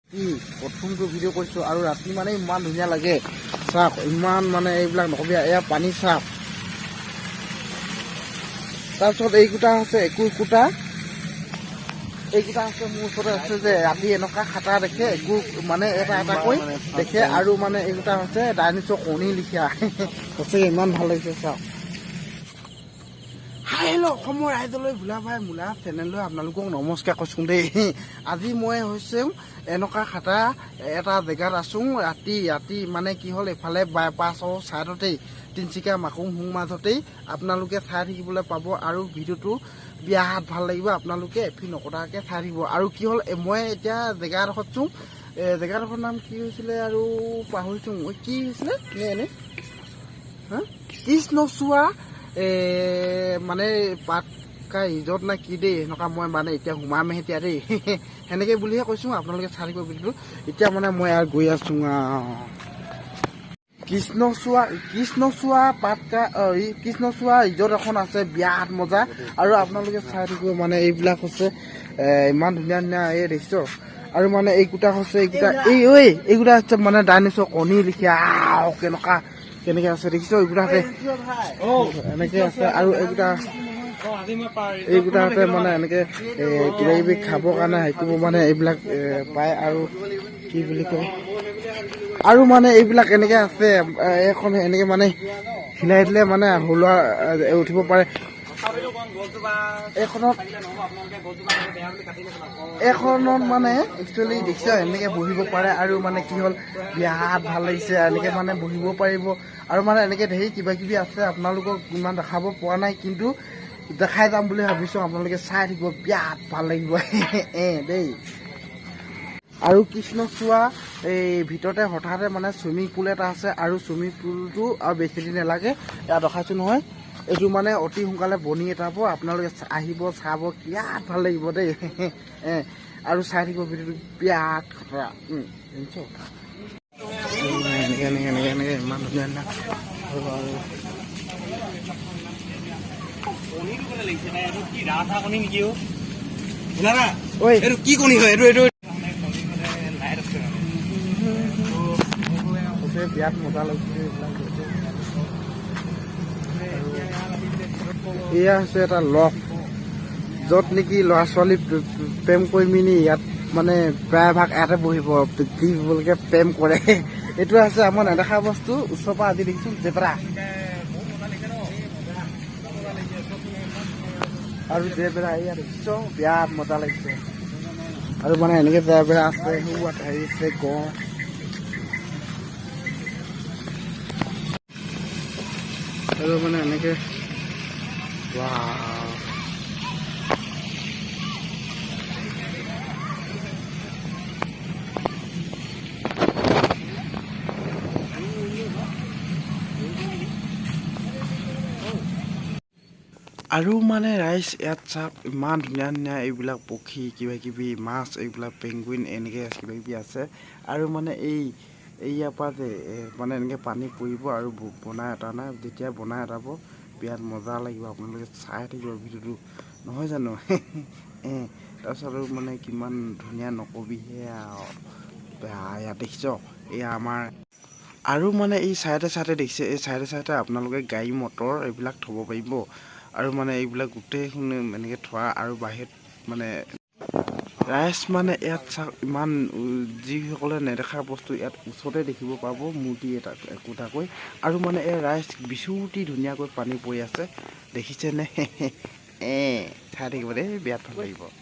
প্ৰথমটো ভিডিঅ' কৰিছোঁ আৰু ৰাতি মানে ইমান ধুনীয়া লাগে। চাওক ইমান মানে এইবিলাক নকবি, এয়া পানী চাওক। তাৰপিছত এইকেইটা হৈছে একোটা, এইকেইটা আছে মোৰ ওচৰতে আছে যে ৰাতি এনেকুৱা খাটা দেখে, একো মানে এটা কৈ দেখে। আৰু মানে এইকেইটা হৈছে ডাইনিছৰ কণী লিখীয়া সঁচাকৈ ইমান ভাল লাগিছে চাওক। হাই হেল্ল' অসমৰ ৰাইজলৈ ভোলা ভাই মোলা চেনেললৈ আপোনালোকক নমস্কাৰ কৈছোঁ দেই। আজি মই হৈছোঁ এনেকুৱা খাটা এটা জেগাত আছোঁ ৰাতি মানে কি হ'ল, এইফালে বাইপাছৰ ছাইডতেই তিনিচুকীয়া মাকুম সোঁ মাজতেই আপোনালোকে চাই থাকিবলৈ পাব। আৰু ভিডিঅ'টো বিৰাট ভাল লাগিব, আপোনালোকে এফি নকটাকৈ চাই থাকিব। আৰু কি হ'ল, মই এতিয়া জেগাডোখৰত চোঁ, জেগাডোখৰ নাম কি হৈছিলে আৰু পাহৰিছোঁ মই, কি হৈছিলে এনেই কৃষ্ণচুৱা মানে পাতকা ৰিজৰ্ট নে কি দেই, এনেকুৱা মই মানে এতিয়া সোমামহে এতিয়া দেই সেনেকৈ বুলিহে কৈছোঁ। আপোনালোকে চাই থাকিব ভিডিঅ'টো। এতিয়া মানে মই আৰু গৈ আছোঁ কৃষ্ণচুৱা পাতকা কৃষ্ণচুৱা ৰিজৰ্ট এখন আছে, বিৰাট মজা। আৰু আপোনালোকে চাই থাকিব মানে এইবিলাক হৈছে ইমান ধুনীয়া ধুনীয়া এই দেখিছ। আৰু মানে এইকেইটা হৈছে এইকেইটা হৈছে মানে ডাইনিছৰ কণী লিখীয়া কেনেকে আছে দেখিছ। এইকেইটাতে এনেকে আছে। আৰু এইকেইটাতে মানে এনেকে কিবা কিবি খাবৰ কাৰণে শিকিব মানে এইবিলাক পায়। আৰু কি বুলি কয়, আৰু মানে এইবিলাক এনেকে আছে, এখন এনেকে মানে হিলাই দিলে মানে হলোৱা উঠিব পাৰে। এইখনত মানে একচুৱেলি দেখিছ এনেকে বহিব পাৰে। আৰু মানে কি হ'ল, বিৰাট ভাল লাগিছে, এনেকে মানে বহিব পাৰিব। আৰু মানে এনেকে ধেৰ কিবা কিবি আছে, আপোনালোকক ইমান দেখাব পৰা নাই, কিন্তু দেখাই যাম বুলি ভাবিছোঁ। আপোনালোকে চাই থাকিব, বিৰাট ভাল লাগিব দেই। আৰু কৃষ্ণচুৱা এই ভিতৰতে হঠাতে মানে চুইমিং পুল এটা আছে। আৰু চুইমিং পুলটো আৰু বেছি দিন নালাগে, ইয়াত দেখাইছোঁ নহয়, এইটো মানে অতি সোনকালে বনি এটাব। আপোনালোকে আহিব চাব, বিৰাট ভাল লাগিব দেই আৰু চাই থাকিব ভিডিঅ'টো, বিৰাট খতৰা এনেকে ইমান ধুনীয়া ধুনীয়া। কি কণী হয় এইটো বিৰাট মজা লাগিছে। এয়া হৈছে এটা লক, য'ত নেকি ল'ৰা ছোৱালী প্ৰেম কৰি মিনি ইয়াত মানে প্ৰায়ভাগ ইয়াতে বহিব, যিবিলাকে প্ৰেম কৰে। এইটো আছে আমাৰ নেদেখা বস্তু, ওচৰৰ পৰা আজি দেখিছোঁ জেবৰা। আৰু জেবৰা এয়া দেখিছ, বিৰাট মজা লাগিছে। আৰু মানে এনেকে জেবৰা আছে, হেৰি আছে গড়। আৰু মানে এনেকে আৰু মানে ৰাইজ ইয়াত চাওক, ইমান ধুনীয়া ধুনীয়া এইবিলাক পক্ষী, কিবা কিবি মাছ, এইবিলাক পেংগুইন এনেকে কিবা কিবি আছে। আৰু মানে ইয়াৰ পৰা যে মানে এনেকে পানী পৰিব আৰু বনাই এটা নাই, যেতিয়া বনাই এটাব বিৰাট মজা লাগিব। আপোনালোকে চাই থাকিব ভিডিঅ'টো, নহয় জানো তাৰপিছত আৰু মানে কিমান ধুনীয়া নকবিহে আৰু ইয়াত দেখিছ, এয়া আমাৰ। আৰু মানে এই চাইডে দেখিছে, এই চাইডে আপোনালোকে গাড়ী মটৰ এইবিলাক থ'ব পাৰিব। আৰু মানে এইবিলাক গোটেইখিনি এনেকে থোৱা, আৰু বাহিৰত মানে ৰাইজ মানে ইয়াত চাওক, ইমান যিসকলে নেদেখা বস্তু ইয়াত ওচৰতে দেখিব পাব, মূৰ্তি একোটাকৈ। আৰু মানে এই ৰাইজ বিচুতি ধুনীয়াকৈ পানী পৰি আছে, দেখিছেনে চাই থাকিব দেই, বিৰাট ভাল লাগিব।